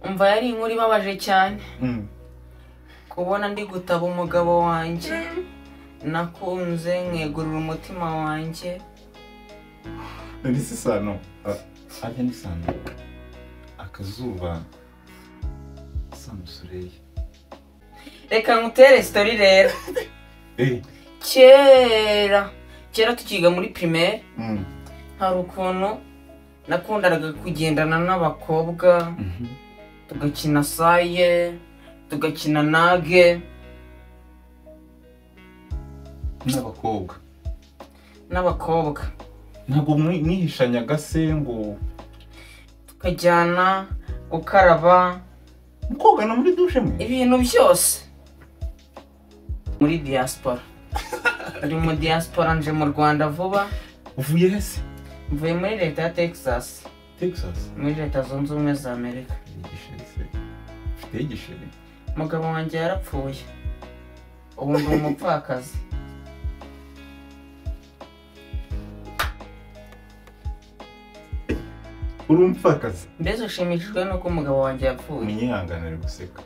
umva yari inkuru ibabaje cyane kubona ndi gutaba umugabo wanjye nakunze nkegurira umutima wanjye. Nari sano ajya ni sano akazuba samusureye. Reka ngutere story rero. Kera tukiga muri primaire hari ukuntu nakundaraga kugendana n'abakobwa tugakina saye tugakina nage n'abakobwa ntabwo mwihishanyaga se ngo tukajyana gukaraba mukogana muri dushe mwe ibintu byose muri diaspora. Ndi mu diaspora nje mu Rwanda vuba. Uvuye hese? Mvuye muri leta ya Texas. Muri leta zunze ubumwe za Amerika. Igisheri. Mugabo wanjye yarapfuye. Ubu ndi umupfakazi. Uri umupfakazi? Mbese ushimishijwe nuko umugabo wanjye yapfuye? Munyihanganire guseka.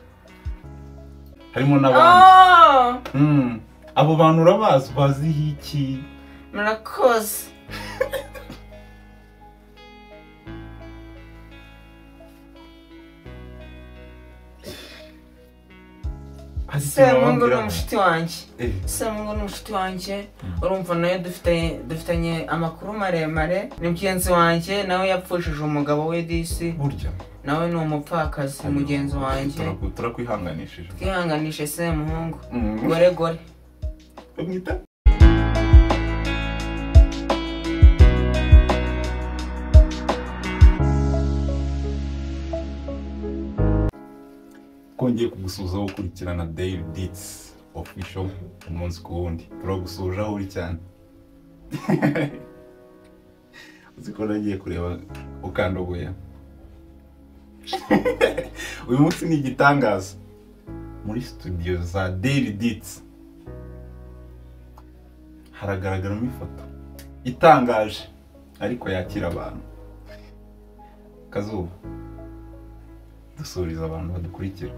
Harimo n'abandi. Abo bantu urabazi bazi iki? Murakoze. Semungu ni umushiti wanjye. Semungu ni umushiti wanjye. Urumva nayo dufitanye amakuru maremare. Ni mugenzi wanjye nawe yapfushije umugabo we disi. Burya. Nawe ni umupfakazi mugenzi wanjye. Turakwihanganishije. Twihanganishe Semuhungu. Gore gore. Bamwita? Kongeye kugusuza wo kurikirana Daily Beats official umunsi ku wundi. Turagusuje aho uri cyane. Uziko nagiye kureba ukandogoya. Uyu munsi ni igitangaza muri studio za Daily Beats. Haragaragaramo ifoto itangaje ariko yakira abantu. Kazuba dusuriza abantu badukurikira.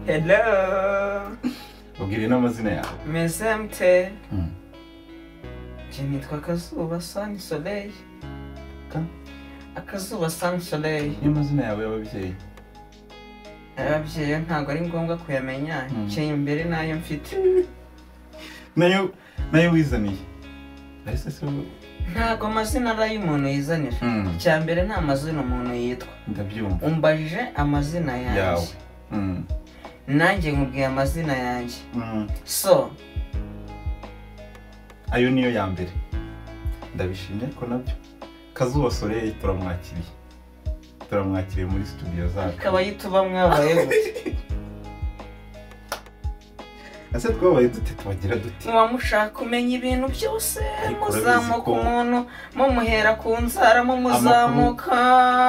Hello. Ubwire n'amazina yawe. Mesemte. Nitwa Kazuba Sun Soleil. Akazuba Sun Soleil. Ni amazina yawe y'ababyeyi? Ababyeyi ntabwo ari ngombwa kuyamenya. Cye imbere nayo mfite. Nayo wizaniye. Ariko se ntabwo amazina ari y'umuntu yizanira. Cya mbere nta mazina umuntu yitwa. Ndabyumva. Umbajije amazina yanjye. Nanjye nkubwiye amazina yanjye. So ayo niyo ya mbere. Ndabishimye ko nabyo. Kazuba Soleil turamwakiriye muri studio zacu. Akaba yituba mwabaye gute? Ase twabaye dute tubagira dute? Mushaka kumenya ibintu byose muzamuka umuntu mumuhera ku nzara muzamuka.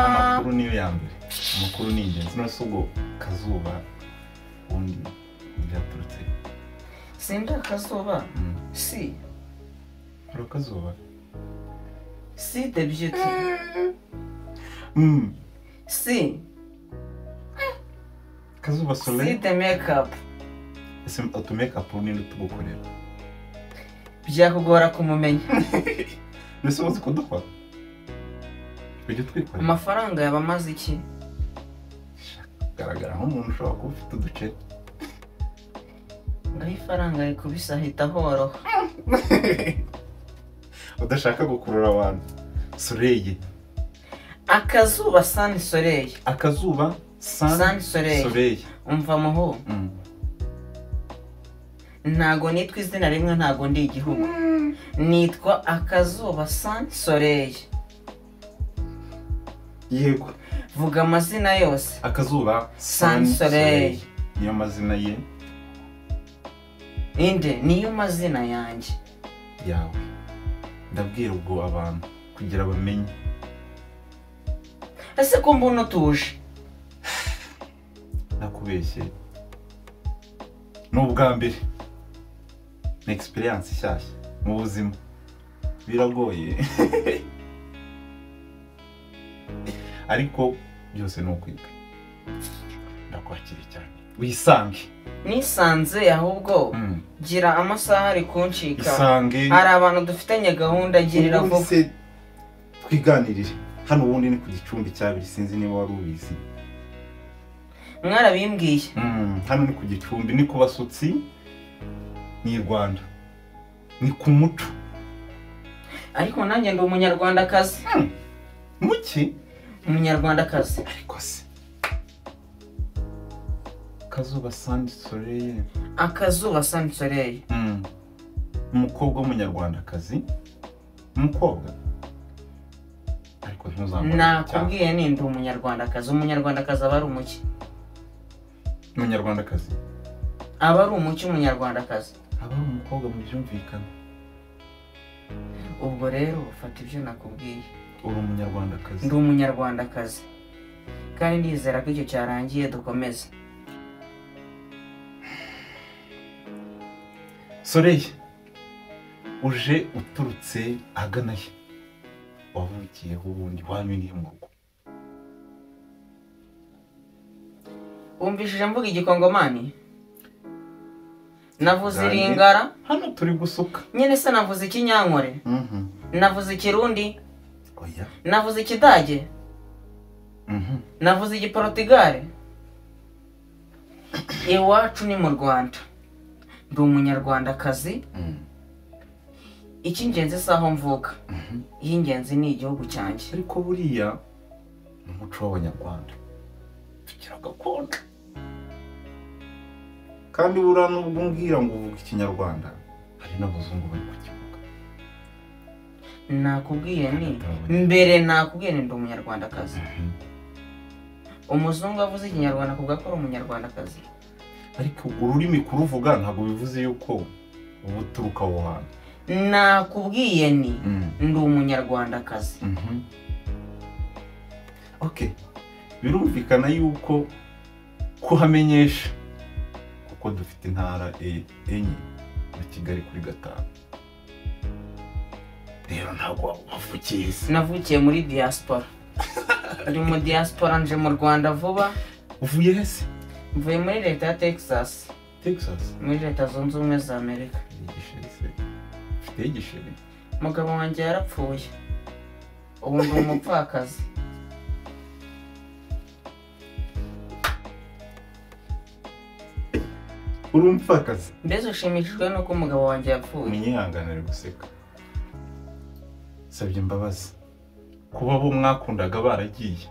Amakuru niyo ya mbere. Amakuru ni ingenzi. Nasugo Kazuba undi byaturutse. Sinda Kazuba. Si. Kazuba. Si the beauty. Si. Kazuba Soleil. Si the makeup. Ese auto makeup nini tugukorera? Byakugora kumumenya. Nese uzi kudukora? Bijye twikora. Amafaranga yabamaze iki? Garagara nk'umuntu ushobora kuba ufite uduce. Ngaho ifaranga rikubisa ahita horoha. Udashaka gukurura abantu. Soleil. Akazuba Sun Soleil. Akazuba Sun Soleil. Umva muho. Ntago nitwa izina rimwe ntago ndi igihugu. Nitwa Akazuba Sun Soleil. Yego. Vuga amazina yose. Akazuba Sun Soleil. Niyo mazina ye. Inde niyo mazina yanjye. Yawe. Ndabwira ubwo abantu kugira bamenye. Ese ko mbona tuje? Nakubeshye. N'ubwa mbere. Ni experience nshyashya mu buzima. Biragoye. ariko byose ni ukwiga. Ndakwakira cyane wisange. Nisanze ahubwo gira amasaha ari kuncika. Isange hari abantu dufitanye gahunda girira vuba. Twiganirire hano ubundi ni ku Gicumbi cyabiri sinzi niba wari ubizi. Mwarabimbwiye. Hano ni ku Gicumbi ni ku Basutsi ni Rwanda. Ni ku muco. Ariko nanjye ndi umunyarwandakazi. Muki? Umunyarwandakazi. Ariko se Kazuba Sand Soleil. Akazuba Sand Soleil. Umukobwa w'umunyarwandakazi. Umukobwa. Ariko ntuzamubona. Nakubwiye ni ndi umunyarwandakazi. Umunyarwandakazi aba ari umuki? Umunyarwandakazi. Aba ari umuki umunyarwandakazi? Aba ari umukobwa mu byumvikana. Ubwo rero ufata ibyo nakubwiye. Uri umunyarwandakazi. Ndi umunyarwandakazi. Kandi ndizera ko icyo cyarangiye dukomeze. Soleil uje uturutse agana he? Wavukiyeho ubundi waminiye mu rugo. Umvishije mvuga igikongomani? Navuze iringara? Hano turi gusuka. Nyene se navuze ikinyankore? Navuze ikirundi? Oya. Navuze ikidage? Navuze igiportugal? Iwacu ni mu Rwanda. Ndi umunyarwandakazi. Icy'ingenzi saho mvuka. Y'ingenzi ni igihugu cyanjye. Ariko buriya umuco w'Abanyarwanda tugira gakondo. Kandi bura nubwo mbwira ngo uvuga ikinyarwanda hari n'abazungu bari kukivuga. Nakubwiye ni mbere nakubwiye ndi umunyarwandakazi. Umuzungu avuze ikinyarwanda kuvuga ko ari umunyarwandakazi. Ariko ururimi kuruvuga ntabwo bivuze yuko ubu turuka aho hantu. Nakubwiye ni ndi umunyarwandakazi. Okay. Birumvikana yuko kuhamenyesha kuko dufite intara enye na Kigali kuri 5. Rero ntabwo wavukiye. Navukiye muri diaspora. Ndi mu diaspora nje mu Rwanda vuba. Uvuye he se? Mvuye muri leta ya Texas. Texas? Muri leta zunze ubumwe za Amerika. Ufite igisheri? Mugabo wanjye yarapfuye. Ubu ndi umupfakazi. Uri umupfakazi? Mbese ushimishijwe nuko umugabo wanjye yapfuye? Munyihanganire guseka. Sabye imbabazi. Kuba bo mwakundaga baragiye.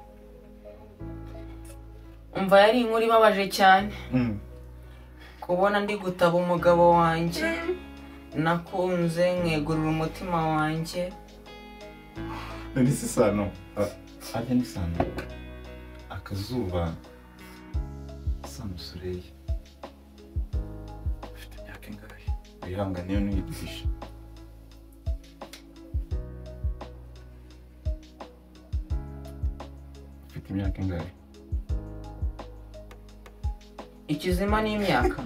Umva yari inkuru ibabaje cyane. Kubona ndi gutaba umugabo wanjye. Nakunze nkegurira umutima wanjye. Ni sano. Ajya ni sano. Akazuba Sand Soleil. Ufite imyaka ingahe? Wihangane n'uyidisha. Ufite imyaka ingahe? Ikizima ni imyaka.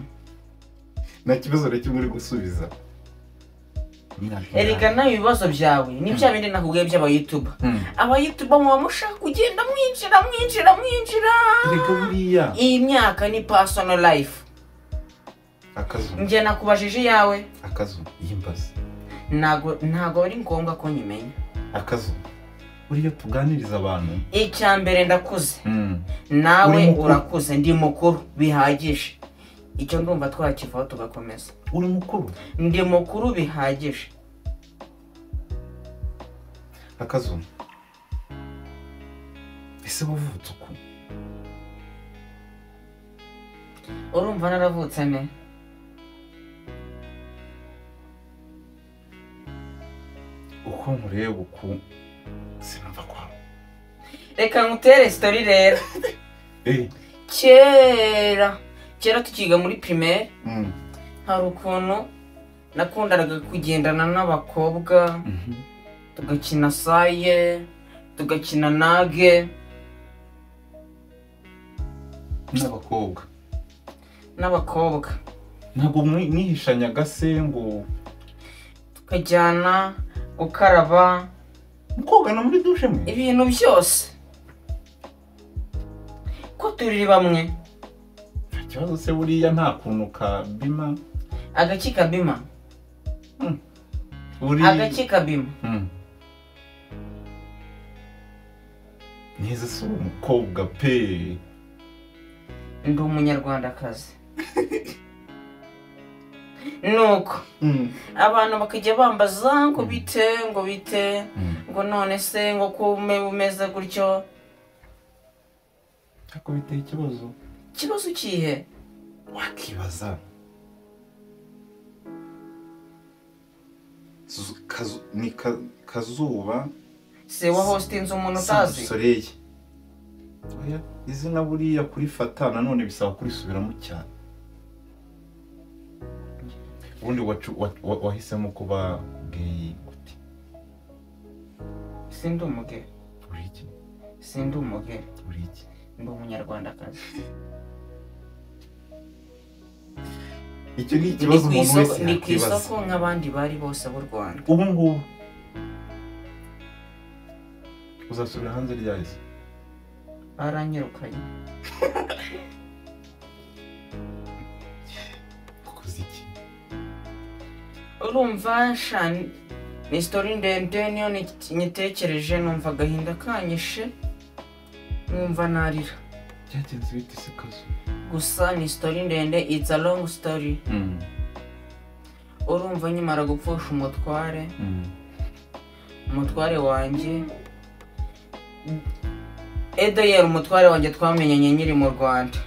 Nta kibazo reke muri gusubiza. Erega nayo ibibazo byawe ni bya bindi nakubwiye by'aba YouTube. Aba YouTube mu bamushaka kugenda mwinjira. Erega buriya iyi myaka ni personal life. Akazu. Nje nakubajije yawe. Akazu yimbaza. Ntago ari ngombwa ko nyimenya. Akazu. Buriya tuganiriza abantu. Icya mbere ndakuze. Nawe urakuze ndi mukuru bihagije. Icyo ndumva twakivaho tugakomeza. Uri mukuru? Ndi mukuru bihagije. Akazu. Ese wavutse uko? Urumva naravutse ne? Uko nkureba uku sinumva kwa. Reka ngutere story rero. Kera tukiga muri primaire. Hari ukuntu nakundaga kugendana n'abakobwa. Tugakina saye, tugakina nage. N'abakobwa. Ntabwo mwihishanyaga se ngo tukajyana gukaraba. Mukogana muri douche mwe? Ibintu byose. turi bamwe. Nta kibazo se buriya nta kuntu ka bima. Agaki kabima. Agaki kabima. Nize se umukobwa pe. Ndi umunyarwandakazi. Nuko abantu bakajya bambaza ngo bite ngo none se ngo kume umeze gutyo. Ako biteye Ikibazo kihe? Wakibaza. Ni Kazuba. Se wa hostinze umuntu utazi. Soleil. Oya, izina buriya kurifata nanone bisaba kurisubiramo cyane. Ubundi wahisemo kuba gay gute? Sindi umuge. Uriki? Sindi umuge. Uriki? Ndi umunyarwandakazi. Icyo ni ikibazo umuntu wese ni kwisoko nk'abandi bari bose b'u Rwanda. Ubu ngubu uzasubira hanze ryari se? Baranyirukanye. Kuziki. Urumva shani ni story ndende niyo nyitekereje numva agahinda kanyishe. Numva narira. Byagenze bite se Kazu? Gusa ni story ndende, it's a long story. Urumva nyimara gupfusha umutware wanjye. Edayeri umutware wanjye twamenyanye nyiri mu Rwanda.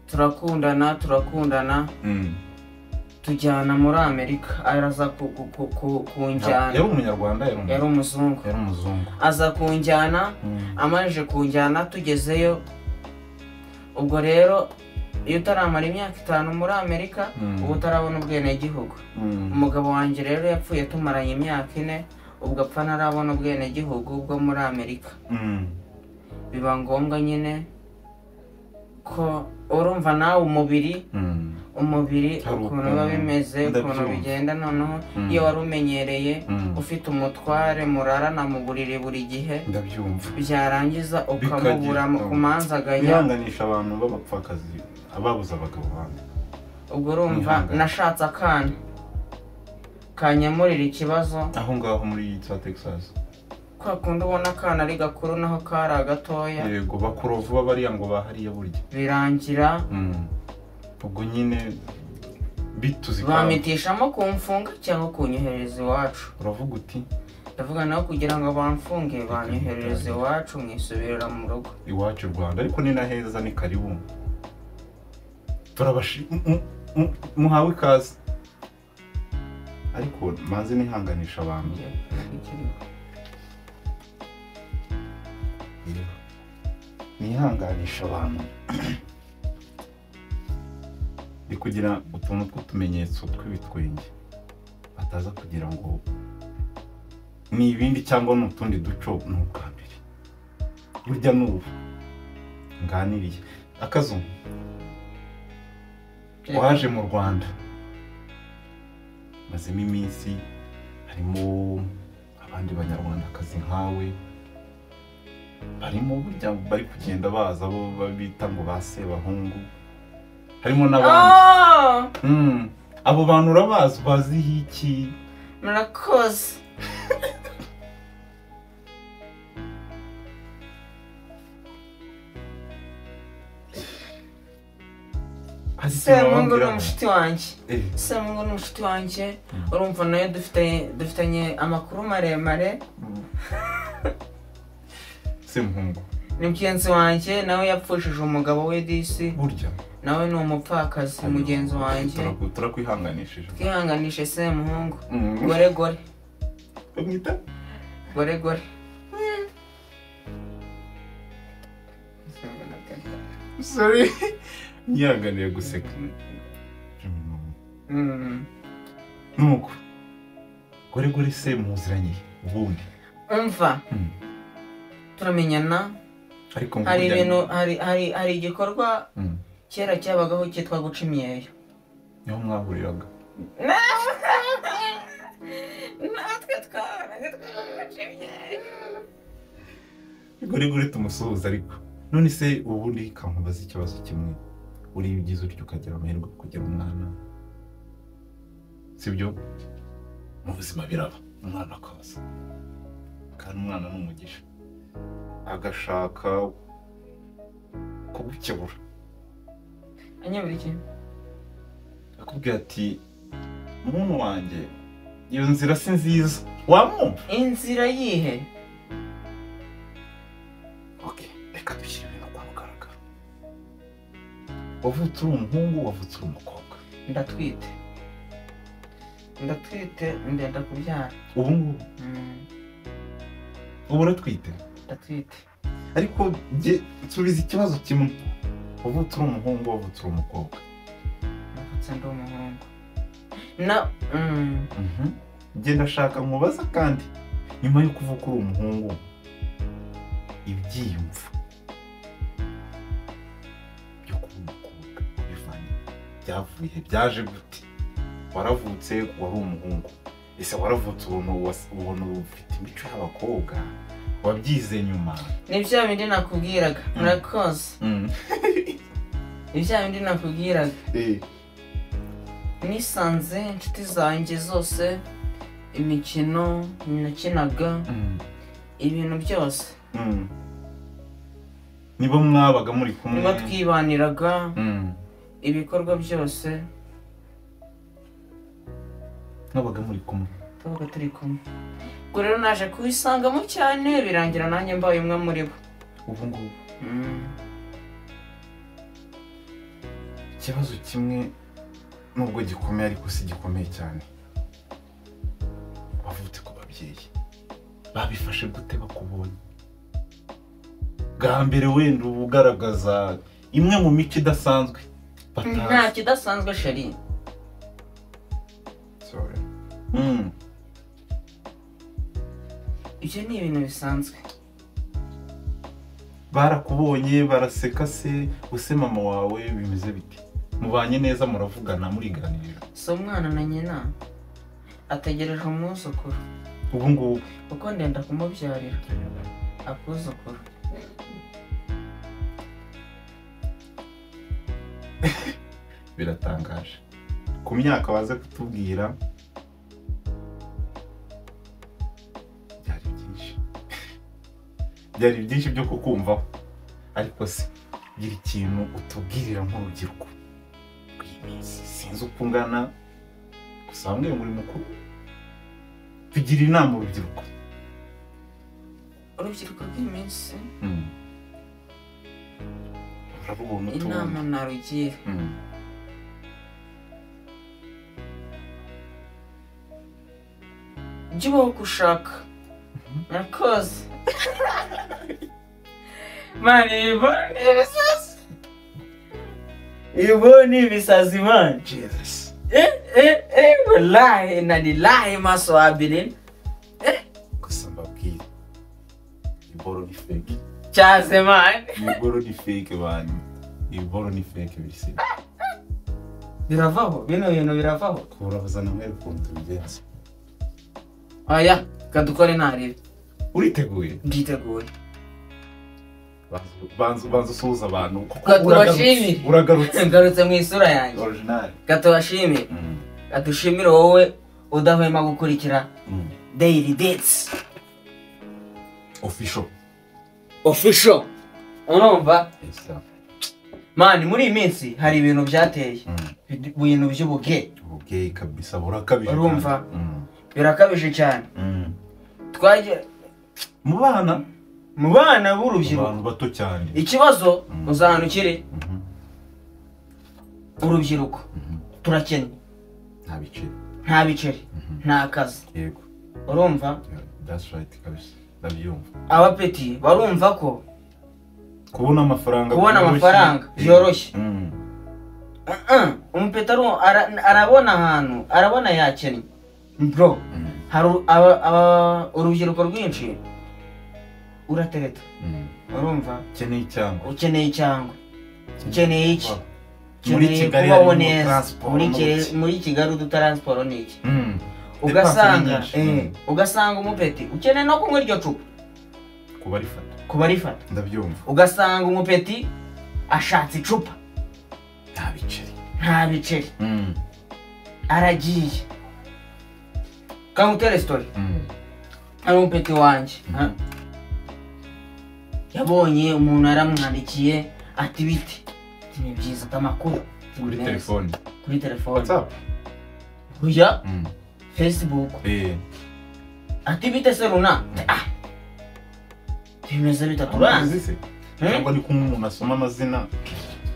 Turakundana. Tujyana muri Amerika. Araza kunjyana. Yari umunyarwanda yari umuzungu. Aza kunjyana, amajije kunjyana tugezeyo. Ubwo rero iyo utaramara imyaka 5 muri Amerika, ubu utarabona ubwene gihugu. Umugabo wanjye rero yapfuye tumaranye imyaka 4, ubwo apfa narabona ubwene gihugu bwo muri Amerika. Biba ngombwa nyine ko urumva nawe umubiri ukuntu biba bimeze, ukuntu bigenda noneho iyo wari umenyereye ufite umutware murarana mu buriri buri gihe. Ndabyumva. Byarangiza ukamubura kumanzaganya. Bihanganisha abantu b'abapfakazi ababuza abagabo bandi. Ubwo urumva nashatse akana kanyamurira ikibazo aho ngaho muri Texas. Kwa kundi ubona akana ari gakuru naho kari agatoya. Yego bakurovuba bariya ngo bahariye burya. Birangira ubwo nyine bituzi bamitishamo kumfunga cyangwa kunyohereza iwacu. Uravuga uti? Ndavuga naho kugira ngo bamfunge banyohereze iwacu mwisubirira mu rugo. Iwacu Rwanda ariko ni naheza ni karibu. Turabashi muhawe ikaze. Ariko manze nihanganisha abantu. Nihanganisha abantu. Kugira utuntu tw'utumenyetso tw'ibitwenge bataza kugira ngo ni ibindi cyangwa n'utundi duco n'ubwambere. Burya n'ubu nganiriye Akazu waje mu Rwanda mazemo iminsi, harimo abandi banyarwandakazi nkawe barimo burya bari kugenda baza bo babita ngo base bahungu. Harimo n'abandi. Abo bantu urabazi baziho iki? Murakoze. Semungu n'umushiti wanjye. Urumva nayo dufitanye amakuru maremare. Semungu ni mugenzi wanjye nawe yapfushije umugabo we disi. Burya nawe ni umupfakazi mugenzi wanjye. Turakwihanganishije. Twihanganishe Semuhungu. Gore. Bamwita? Gore. Sorry. Nyihanganiye guseka. Nuko Gore se muziranye ubundi. Umva. Turamenyana. Ariko hari ibintu hari igikorwa kera cyabagaho cyitwa guca imyeyo. Niho mwahuriraga? Natwe twaraga guca imyeyo. Gore tumusuhuza ariko. none se ubundi kankubaza ikibazo kimwe uri ugize utyo ukagira amahirwe kugira umwana sibyo mu buzima biraba umwana akaza kandi umwana n'umugisha agashaka kugukebura anyabura iki akubwira ati umuntu wanjye iyo nzira si nziza wamwumva inzira yihe reka dushyire ibintu kwa mugaragaro wavutse uri umuhungu wavutse uri umukobwa ndatwite ndenda kubyara ubu ngubu ubu uratwite ndatwite ariko nsubiza ikibazo kimwe wavutse uri umuhungu wavutse uri umukobwa navutse ndi umuhungu genda shaka nkubaza kandi nyuma yo kuvuka uri umuhungu ibyiyumvo byo kuba umukobwa bivanye byavuye byaje gute waravutse wari umuhungu ese waravutse ubona ufite imico y'abakobwa wabyize nyuma ni bya bindi nakubwiraga murakoze ni bya bindi nakubwiraga nisanze inshuti zanjye zose imikino nakinaga ibintu byose nibo mwabaga muri kumwe niba twibaniraga ibikorwa byose mwabaga muri kumwe tubaga turi kumwe ubwo rero naje kubisangamo cyane birangira nanjye mbaye umwe muri bo ubu ngubu ikibazo kimwe nubwo gikomeye ariko si gikomeye cyane wavutse ku babyeyi babifashe gute bakubonye bwa mbere wenda uba ugaragaza imwe mu mico idasanzwe nta kidasanzwe sheri ibyo ni ibintu bisanzwe barakubonye baraseka se use mama wawe bimeze bite mubanye neza muravugana muriganirira so umwana na nyina ategereje umwuzukuru ubu ngubu kuko ndenda kumubyarira akuzukuru biratangaje ku myaka waze kutubwira byari byinshi byo kukumvaho ariko se gira ikintu utubwirira nk'urubyiruko rw'iminsi sinzi uko ungana gusa bamwe muri mukuru tugira inama urubyiruko rw'iminsi urabona inama narugira jya ubaho uko ushaka murakoze mani ibo ni ibisazi mani Jesus wallahi nalilahi maso abiri gusa mbabwira iboro ni fake cyaze mani iboro ni fake bani iboro ni fake bisi biravaho bino bintu biravaho kurabazana mwe ukuntu bigenze aya kadukore ntarebe uriteguye nditeguye banza usuhuza abantu katubashimire uragarutse ngarutse mu isura yanjye original katubashimire katushimire wowe udahwema gukurikira daily dates official urumva mani muri iyi minsi hari ibintu byateye ibintu by'ubuge kabisa burakabije urumva birakabije cyane twaje mu bana b'urubyiruko abantu bato cyane ikibazo uzahana ukiri urubyiruko turakennye nta biceri nta kazi yego urumva that's right kabisa ndabyumva abapeti barumva ko kubona amafaranga byoroshye umupeti arabona ahantu arabona yakennye bro hari urubyiruko rwinshi uratereta urumva ukeneye icyangwa ukeneye iki ukeneye kubaho neza muri Kigali udutaransiporo ni iki ugasanga umupeti ukeneye no kunywa iryo cupa kuba rifata ndabyumva ugasanga umupeti ashatse icupa nta biceri aragiye kamutere story ari umupeti wanjye yabonye umuntu aramwandikiye ati biti ni byiza amakuru kuri telefone WhatsApp oya Facebook ati bite se runa bimeze bitaturanze cyangwa ni kumwe umuntu asoma amazina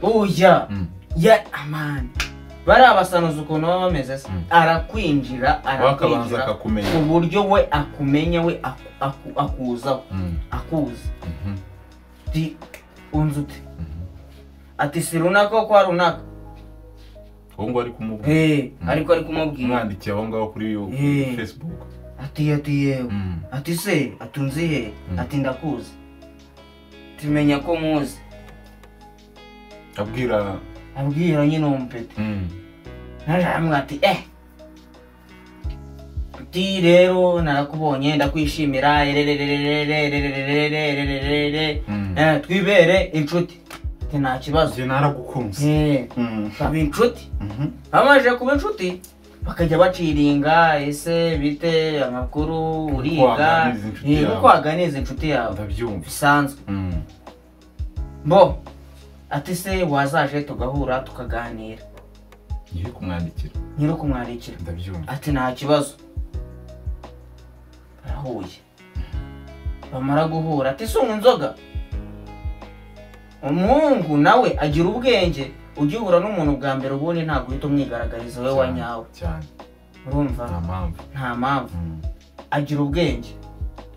oya ya amani bari abasanuza ukuntu baba bameze se arakwinjira akakumenya uburyo we akumenya we akuzaho akuza ati unzute ati si runaka ko kwa runaka ngo ari kumubwira ariko ari kumubwira mwandikiye aho ngaho kuri Facebook ati yewe ati se atunzi he ati ndakuzi tumenya ko muzi abwira nyine umupeti naramwe ati ati rero narakubonye ndakwishimira twibere inshuti ati nta kibazo je naragukunze kaba inshuti bamaje kuba inshuti bakajya baciringa ese bite amakuru uriga uko waganiza inshuti yawe bisanzwe bo ati se wazaje tugahura tukaganira nyiri kumwandikira ati nta kibazo barahuye bamara guhura ati si inzoga umuhungu nawe agira ubwenge ujya uhura n'umuntu bwa mbere ubundi ntabwo uhita umwigaragariza we wa nyawe urumva nta mpamvu agira ubwenge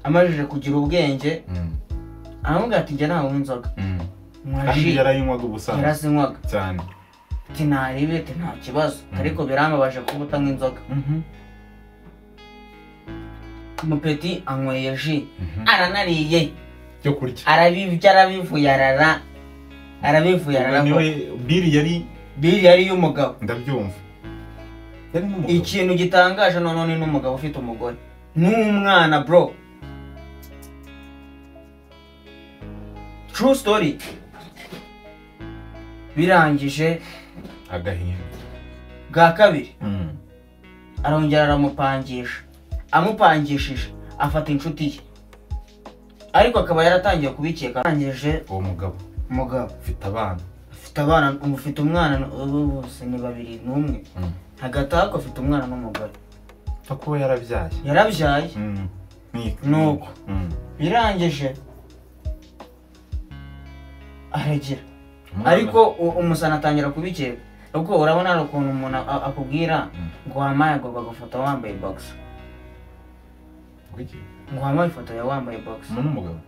amajije kugira ubwenge aramubwira ati njye ntawe w'inzoga yarayinywaga ubusanzwe yarazinywaga cyane ati ntarebe ati nta kibazo ariko birambabaje kuba utanywa inzoga umupeti anyweye ji aranariye cyo kurya arabivya arabivuye arara biri yari y'umugabo ndabyumva ikintu gitangaje none n'umugabo ufite umugore n'umwana bro true story birangije agahinda bwa kabiri arongera aramupangisha amupangishije afata inshuti ye ariko akaba yaratangiye kubikeka arangije uwo mugabo ufite abana ufite umwana bose ni babiri n'umwe hagati aho afite umwana n'umugore kuba yarabyaye nuko birangije aragira ariko umusana atangira kubikeka ubwo urabona ari ukuntu umuntu akubwira ngo wamaye ngo bagufata wambaye box ngo wamaye ifoto ya wambaye box n'umugabo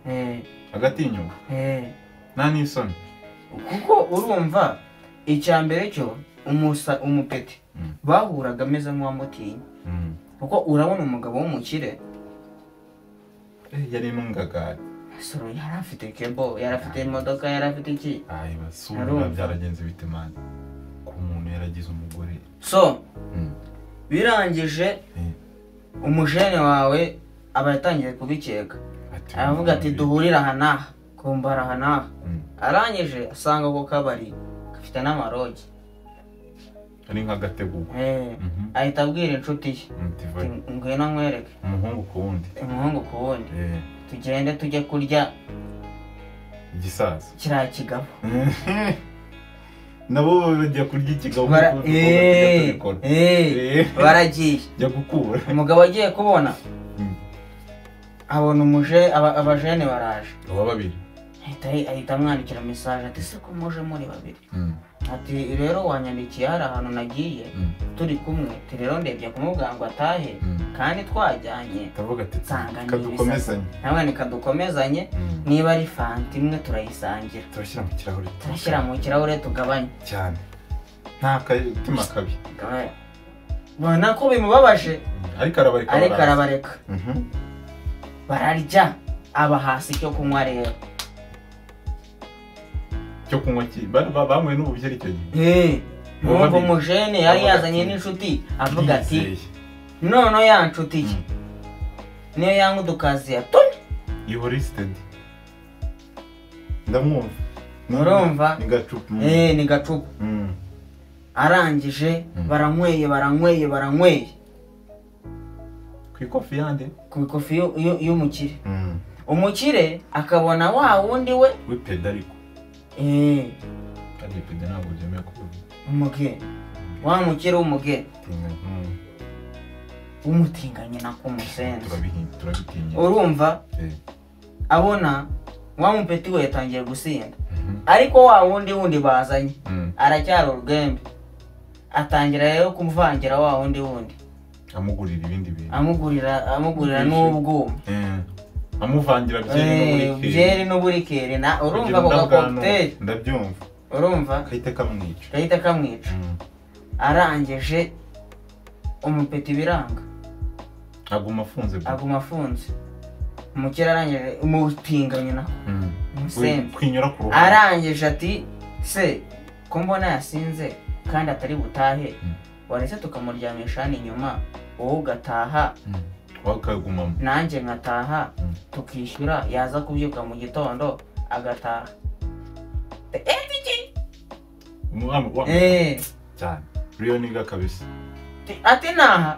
hagati y'inyuma nta n'isoni kuko urumva icya mbere cyo umupeti bahuraga ameze nk'uwamutinya kuko urabona umugabo w'umukire yari n'ungagari yari afite kebo yari afite imodoka yari afite iki basura byaragenze bite mani ku muntu yaragize umugore so birangije umujene wawe aba yatangiye kubikeka aravuga ati duhurire aha n'aha kumbara aha n'aha arangije asanga ako kabari gafite n'amarogi ari nk'agateguko ahita abwira inshuti ye ngwino nkwereke umuhungu ku wundi tugende tujye kurya igisaza kiriya kigabo nabo bajya kurya ikigabo baragiye jya gukura umugabo agiye kubona abona abajene baraje babiri ahita amwandikira message ati se ko muje muri babiri ati rero wanyandikiye hari ahantu nagiye turi kumwe rero ndebye kumubwira ngo atahe kandi twajyanye tavuga ati kadukomezanye nawe nikadukomezanye niba ari fanta imwe turayisangira turashyira mu kirahure tugabanye cyane nta katima kabi bona ko bimubabaje ariko arabareka bararya aba hasi cyo kunywa rero cyo kunywa ki bamwe n'ububyeri cyo gihe numva umujene yari yazanye n'inshuti avuga ati none ya nshuti ye niyo yankudukazi ya toni you listed ndamwumva urumva ni gacupa ni gacupa arangije baranyweye ku ikofi yande ku ikofi y'umukire umukire akabona wa wundi we wipeda ariko kandi peda ntabwo byemeye kuvuga umugeni wa mukire w'umugeni umutinganye na kumusenze turabitinya urumva abona wa mupeti we yatangiye gusinda ariko wa wundi bazanye aracyari urwembe atangira rero kumuvangira wa wundi amugurira ibindi bintu amugurira n'ubwuma amuvangira byeri n'uburikeri na urumva ako gakokuteri ndabyumva urumva kahita kamwica arangije umupeti biranga aguma afunze umukire arangije umutinganye na umusenzi kwinyura ku ruhande arangije ati se ko mbona yasinze kandi atari butahe waretse tukamuryamisha hano inyuma wowe ugataha wakagumamo nanjye nkataha tukishyura yaza kubyuka mu gitondo agataha cyane riyo niga kabisa ati naha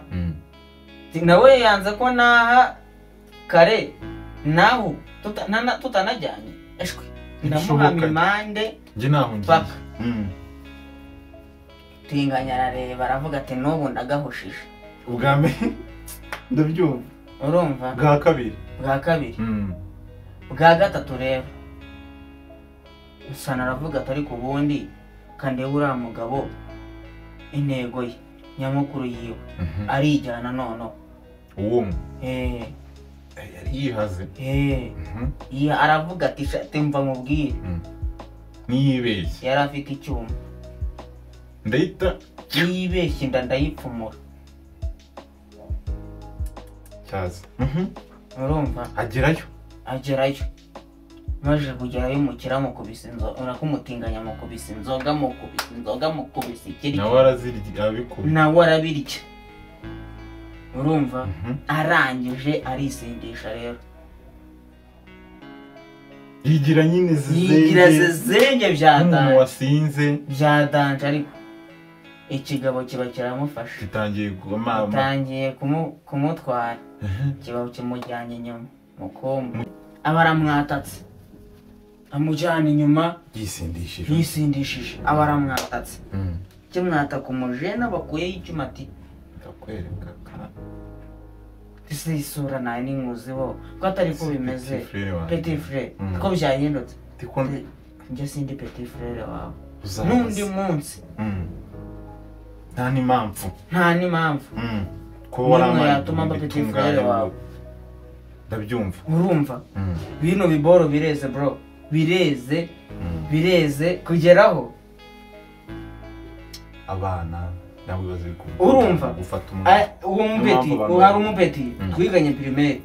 nawe yanze ko naha kare naho tutanajyanye eshwe ndamuhama impande njye naho paka tinganya arareba aravuga ati n'ubu ndagahushije ubwa mbere ndabyumva urumva bwa kabiri bwa gatatu rero usana aravuga ati ariko ubundi kandi uriya mugabo intego ye nyamukuru yiwe arijyana noneho uwo yari yihaze aravuga ati shate mva mubwire niyibeshye yari afite icyuma ndahita yibeshye ndayipfumura cyaza urumva agerayo maze kugerayo umukira mukubise inzoga kumutinganya mukubise inzoga mukubise ikiri nawe arazirya nawe arabirya urumva arangije arisindisha rero yigira nyine zizenge byadanje wasinze byadanje ariko ikigabo kiba kiramufasha gitangiye kumutwara kiba kimujyanye inyuma mukombo aba aramwatatse amujyana inyuma yisindishije aba aramwatatse kimwataka umujena bakuyeho icyuma ati ndakwereka ese isura nawe n'inkuzi bo ko atari ko bimeze petit frere ko byahindutse njye sindi petit frere wawe n'undi munsi nta n'impamvu ko nimwe yatuma mba petit frere wawe ndabyumva urumva bino biboro bireze bro bireze kugeraho abana nabo bazi urumva gufata uwo mupeti hari umupeti twiganye primaire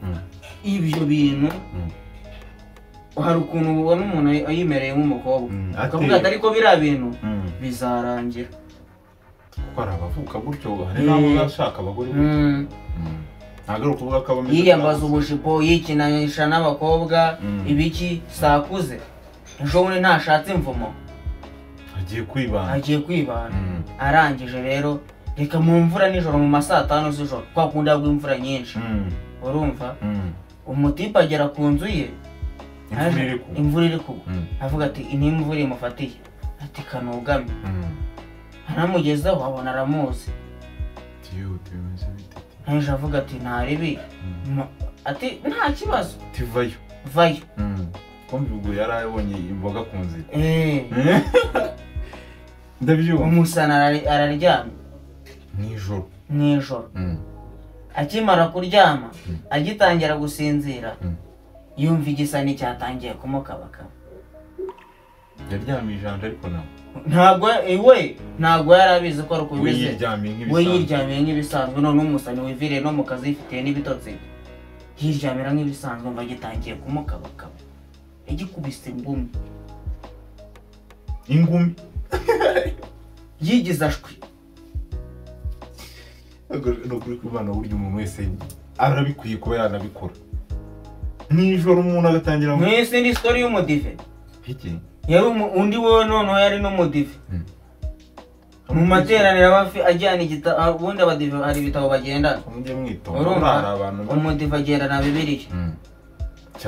ibyo bintu hari ukuntu ubona umuntu ayimereye nk'umukobwa akavuga ati ariko biriya bintu bizarangira kuko hari abavuka gutyo hari n'abo bashaka abagore ntabwo ari ukuvuga ko abameze yiyambaza ubushipo yikinanisha n'abakobwa ibiki sakuze ejo bundi ntashatse imvumo agiye kwibana arangije rero reka mu mvura nijoro mu masaa 5 z'ijoro kwa kundi hagwa imvura nyinshi urumva umutipe agera ku nzu ye imvura iri kugwa avuga ati ni imvura imufatiye ati kanugame aramugezeho abona aramuzi hejuru avuga ati ntaribi ati nta kibazo vayo kumva ubwo yari abonye imboga ku nzira ndabyumva umusana araryamye nijoro akimara kuryama agitangira gusinzira yumva igisani cyatangiye kumukabakaba yaryamye ijanja ariko nawe ntabwo yari abizi ko ari uko bimeze we yiryamiye nk'ibisanzwe none umusani wiviriye no mu kazi yifitiye n'ibitotsi yiryamira nk'ibisanzwe mba gitangiye kumukabakaba yagikubise ingumi yigize ashwi ni ukuri kubana burya umuntu wese arabikwiye kuba yanabikora nijoro umuntu agatangira mwese ndi story y'umudive iki yari undi wowe noneho yari n'umudive mu materaniro abafi ajyana igitabo ubundi abadive hari ibitabo bagendana mujye mwitonda hari abantu umudive agendana Bibiliya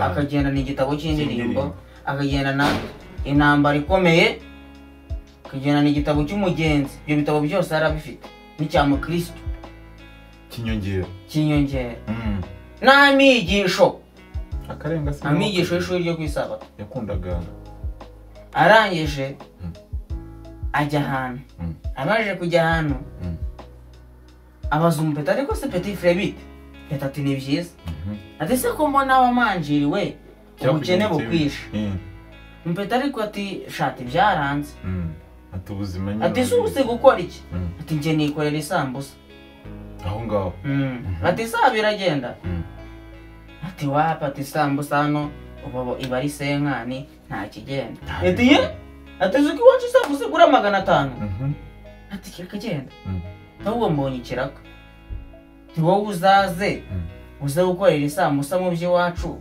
akagendana igitabo cy'indirimbo akagendana intambara ikomeye akagendana igitabo cy'umugenzi ibyo bitabo byose arabifite n'icya mukristo kinyongera n'amigisho akarenga se amigisho y'ishuri ryo kwisabato yakundaga arangije ajya ahantu amaje kujya ahantu abaza umupeta ariko se petit frère bite peta ati ni byiza ati se ko mbona wamanjiriwe ubukene bukwishe umupeta ariko ati shati byaranze ati ubuzima nyine ati se gukora iki ati nje nikorera isambusa aho ngaho ati saa biragenda ati wapa ati isambusa hano ubu iba ari senkani nta kigenda ati ye ati zuko iwacu isambusa igura 500 ati kigenda ahubwo mbonye ikiraka ati wowe uzaze uze gukorera isambusa mu by'iwacu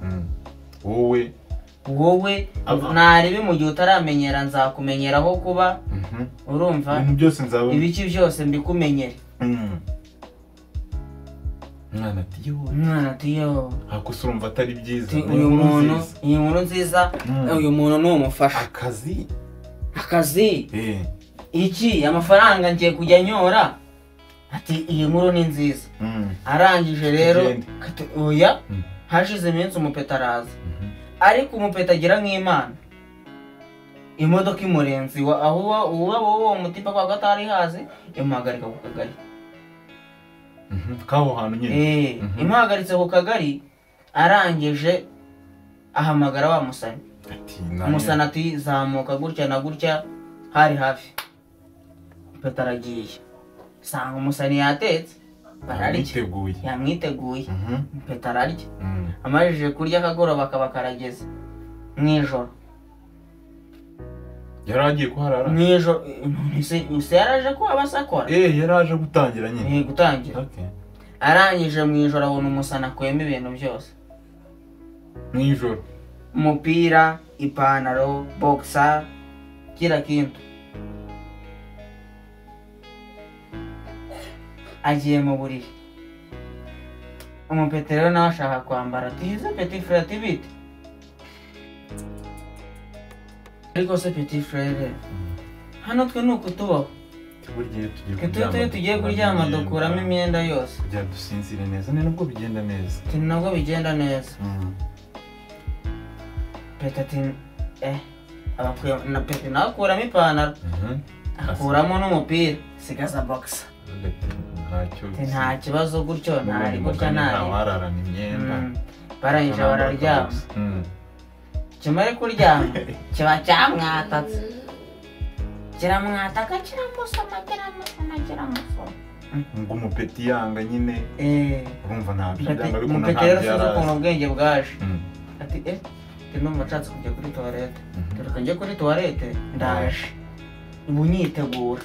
wowe narebe mu gihe utaramenyera nzakumenyeraho kuba urumva ibintu byose nzaba ibiki byose mbikumenyere mwana ati yo hakusurumva atari byiza iyi nkuru nziza uyu muntu ni umufasha akazi iki amafaranga ngiye kujya nyora ati iyi nkuru ni nziza arangije rero oya hashize iminsi umupeta araza ariko umupeta agira nk'Imana imodoka imurenzi aho uwo mutipa kwa gatari hazi imuhagarika ku kagari kaho hantu nyine imuhagaritse ku kagari arangije ahamagara wa musani umusani ati zamuka gutya na gutya hari hafi umupeta aragiye sanga umusani yatetse yamwiteguye umupeta ararya amajije kurya akagoroba akaba karageze mw'ijoro yaragiye kuharara mw'ijoro se yaraje ko abasakora yaraje gutangira nyine gutangira arangije mw'ijoro abona umusana akuyemo ibintu byose mw'ijoro umupira ipantaro boxer kila kintu agiye mu buriri umupeta rero nawe ashaka kwambara ati ze petit frère ati bite ariko se petit frère hano twe nuko tubaho tugiye kuryama dukuramo imyenda yose kugira dusinzire neza ni nabwo bigenda neza nabwo bigenda neza peta ati na peta nawe akuramo ipantaro akuramo n'umupira sigaza boxer nta kibazo gutyo ntari gutya ntawararana imyenda barangije bararyama kimare kuryama kiba cyamwatatse kiramwataka kiramusoma ngo umupeti yanga nyine urumva ntabyanga umupeti rero sinzi ukuntu ubwenge bwaje ati numva nshatse kujya kuri toilette reka njye kuri toilette ndaje ubu nyitegura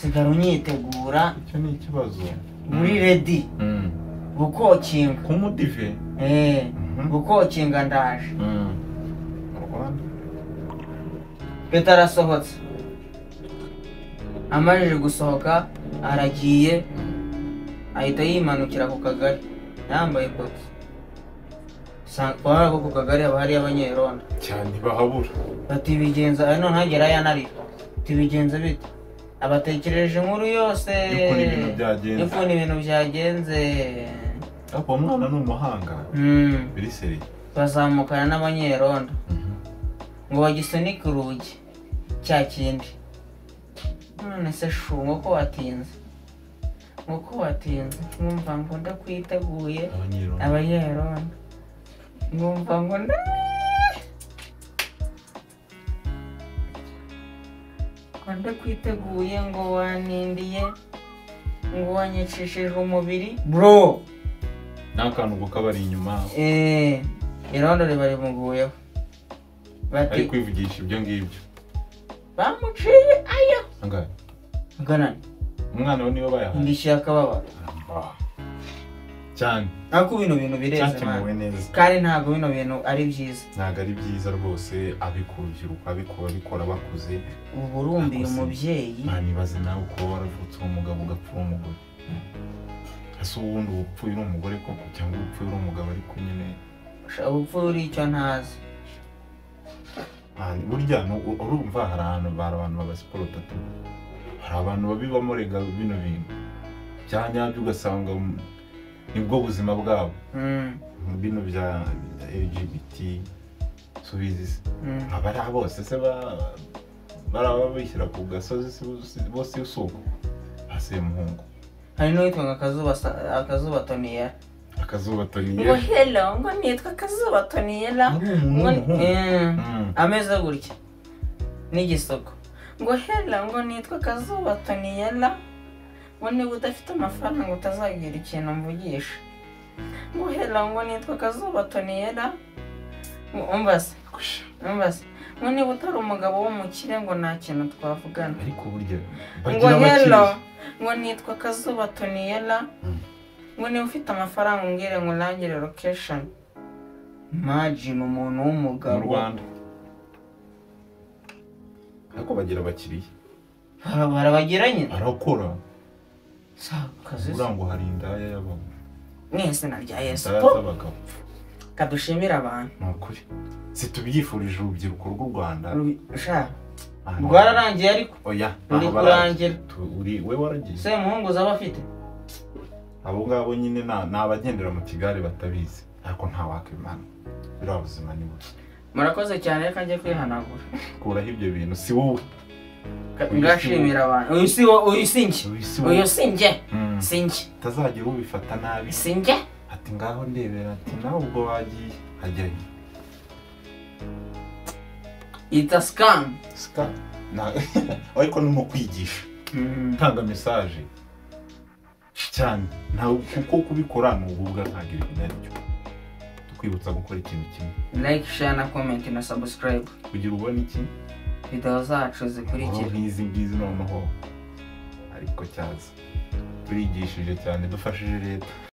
sigara unyitegura icyo ni ikibazo muri ready gukokinga kumudive gukokinga ndaje peta arasohotse amajije gusohoka aragiye ahita yimanukira ku kagari yambaye koti kwa ku kagari haba hari abanyerondo cyane bahabura bati bigenza none hagera yanarira tibigenza bite abatekereje inkuru yose y'ukuntu ibintu byagenze ariko umwana ni umuhanga biri seri bazamukana n'abanyerondo ngo bagisunika urugi cya kindi none se shungo ko watinze mwumva ngo ndakwiteguye abanyerondo mwumva ngo ndakwiteguye ngo wanindiye ngo wanyicishije umubiri bro n'akantu ngo kabari inyuma irondo riba rimuguyeho bati kwivugisha ibyo ngibyo bamuciye ayo anganani umwana we niwe bayahaye indishyi y'akababaro cyane ariko bino bintu bireze cyakemuwe neza kandi ntabwo bino bintu ari byiza ntabwo ari byiza rwose abikubyiruka abikora bakuze ubu urumbiye umubyeyi nibaze nawe kuba waravutse umugabo ugapfura umugore ese ubundi upfuye uri umugore koko cyangwa upfuye uri umugabo ariko nyine upfuye uri icyo ntazi burya urumva hari abantu babasiporotatu hari abantu babibamo rega bino bintu bya nyabyo ugasanga nibwo buzima bwabo bino bya LGBT subizi abari bose se baraba bishyira ku gasozi bose usuko hasiye muhungu hari n'uwitwa akazuba Toniyera ngo hello ngo nitwa akazuba Toniyera ameze gutya n'igisoko ngo hello ngo nitwa akazuba Toniyera ngo niba udafite amafaranga utazagira ikintu mvugisha ngo hello ngo nitwa akazuba Toniyera umbase ngo niba utari umugabo w'umukire ngo nta kintu twavugana ariko burya ngo hello ngo nitwa akazuba Toniyera ngo niba ufite amafaranga umbwire ngo urangire location imagine umuntu w'umugabo mu Rwanda ariko bagira abakiriya barabagiranye arakora kazi urango hari indaya y'abagabo mwese na rya Yesu kadushimira abantu nukuri situbyifurije urubyiruko rw'u Rwanda rwararangiye ariko oya ruri kurangira we waragiye se muhungu zaba afite abo ngabo nyine nabagendera mu kigare batabizi ariko nta wakimana birabuzima ni buke murakoze cyane reka njye kwihanagura kuraho ibyo bintu si wowe ngashimira abantu uyu sinjye utazagira ubifata nabi sinjye ati ngaho ndebera ati nawe ubwo wagiye hajyayo ita scam ariko ni mu kwigisha tanga message cyane ntawe kuko kubikora ni ububwa ntabwo ibintu aribyo tukwibutsa gukora ikintu kimwe like share na comment na subscribe kugira ubone iki video zacu zikurikira nk'izi ngizi noneho ariko cyaza turigishije cyane dufashije leta